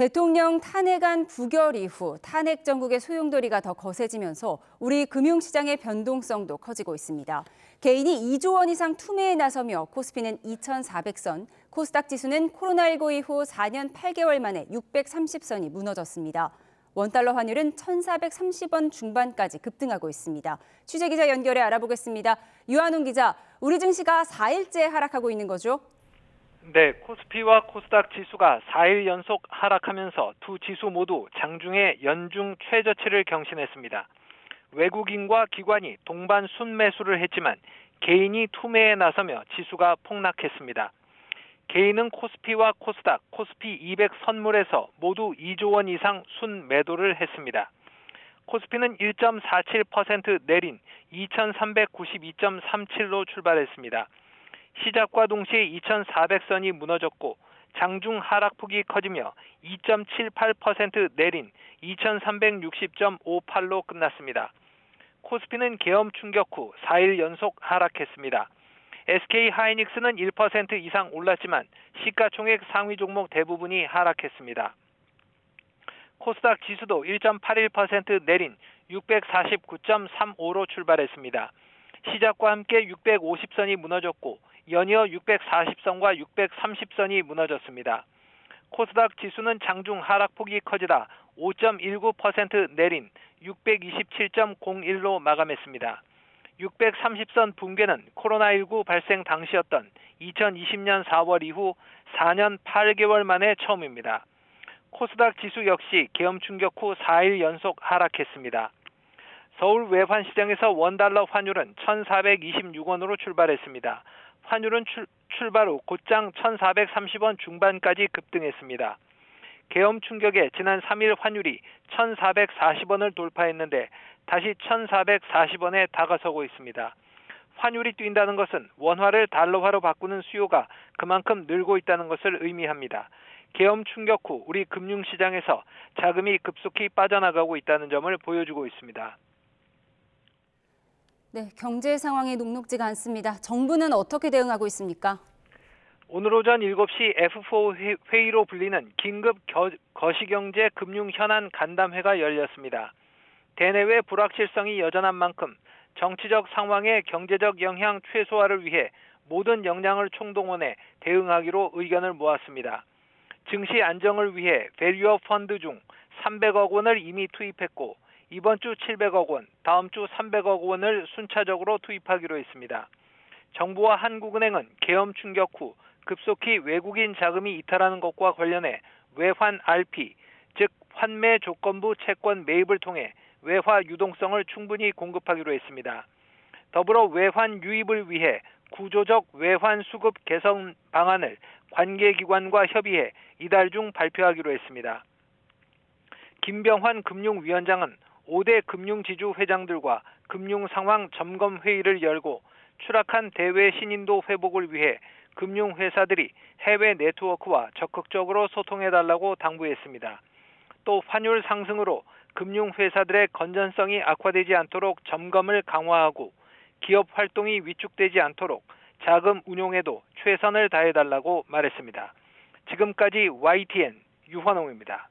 대통령 탄핵안 부결 이후 탄핵 정국의 소용돌이가 더 거세지면서 우리 금융시장의 변동성도 커지고 있습니다. 개인이 2조 원 이상 투매에 나서며 코스피는 2,400선, 코스닥 지수는 코로나19 이후 4년 8개월 만에 630선이 무너졌습니다. 원달러 환율은 1,430원 중반까지 급등하고 있습니다. 취재기자 연결해 알아보겠습니다. 유한웅 기자, 우리 증시가 4일째 하락하고 있는 거죠? 네, 코스피와 코스닥 지수가 4일 연속 하락하면서 두 지수 모두 장중에 연중 최저치를 경신했습니다. 외국인과 기관이 동반 순매수를 했지만 개인이 투매에 나서며 지수가 폭락했습니다. 개인은 코스피와 코스닥, 코스피 200 선물에서 모두 2조 원 이상 순매도를 했습니다. 코스피는 1.47% 내린 2,392.37로 출발했습니다. 시작과 동시에 2,400선이 무너졌고 장중 하락폭이 커지며 2.78% 내린 2,360.58로 끝났습니다. 코스피는 계엄 충격 후 4일 연속 하락했습니다. SK하이닉스는 1% 이상 올랐지만 시가총액 상위 종목 대부분이 하락했습니다. 코스닥 지수도 1.81% 내린 649.35로 출발했습니다. 시작과 함께 650선이 무너졌고 연이어 640선과 630선이 무너졌습니다. 코스닥 지수는 장중 하락폭이 커지다 5.19% 내린 627.01로 마감했습니다. 630선 붕괴는 코로나19 발생 당시였던 2020년 4월 이후 4년 8개월 만에 처음입니다. 코스닥 지수 역시 계엄 충격 후 4일 연속 하락했습니다. 서울 외환시장에서 원달러 환율은 1,426원으로 출발했습니다. 환율은 출발 후 곧장 1,430원 중반까지 급등했습니다. 계엄 충격에 지난 3일 환율이 1,440원을 돌파했는데 다시 1,440원에 다가서고 있습니다. 환율이 뛴다는 것은 원화를 달러화로 바꾸는 수요가 그만큼 늘고 있다는 것을 의미합니다. 계엄 충격 후 우리 금융시장에서 자금이 급속히 빠져나가고 있다는 점을 보여주고 있습니다. 네, 경제 상황이 녹록지가 않습니다. 정부는 어떻게 대응하고 있습니까? 오늘 오전 7시 F4 회의로 불리는 긴급 거시경제 금융 현안 간담회가 열렸습니다. 대내외 불확실성이 여전한 만큼 정치적 상황의 경제적 영향 최소화를 위해 모든 역량을 총동원해 대응하기로 의견을 모았습니다. 증시 안정을 위해 밸류어 펀드 중 300억 원을 이미 투입했고 이번 주 700억 원, 다음 주 300억 원을 순차적으로 투입하기로 했습니다. 정부와 한국은행은 계엄 충격 후 급속히 외국인 자금이 이탈하는 것과 관련해 외환 RP, 즉 환매 조건부 채권 매입을 통해 외화 유동성을 충분히 공급하기로 했습니다. 더불어 외환 유입을 위해 구조적 외환 수급 개선 방안을 관계기관과 협의해 이달 중 발표하기로 했습니다. 김병환 금융위원장은 5대 금융지주 회장들과 금융상황 점검 회의를 열고 추락한 대외 신인도 회복을 위해 금융회사들이 해외 네트워크와 적극적으로 소통해달라고 당부했습니다. 또 환율 상승으로 금융회사들의 건전성이 악화되지 않도록 점검을 강화하고 기업 활동이 위축되지 않도록 자금 운용에도 최선을 다해달라고 말했습니다. 지금까지 YTN 유환홍입니다.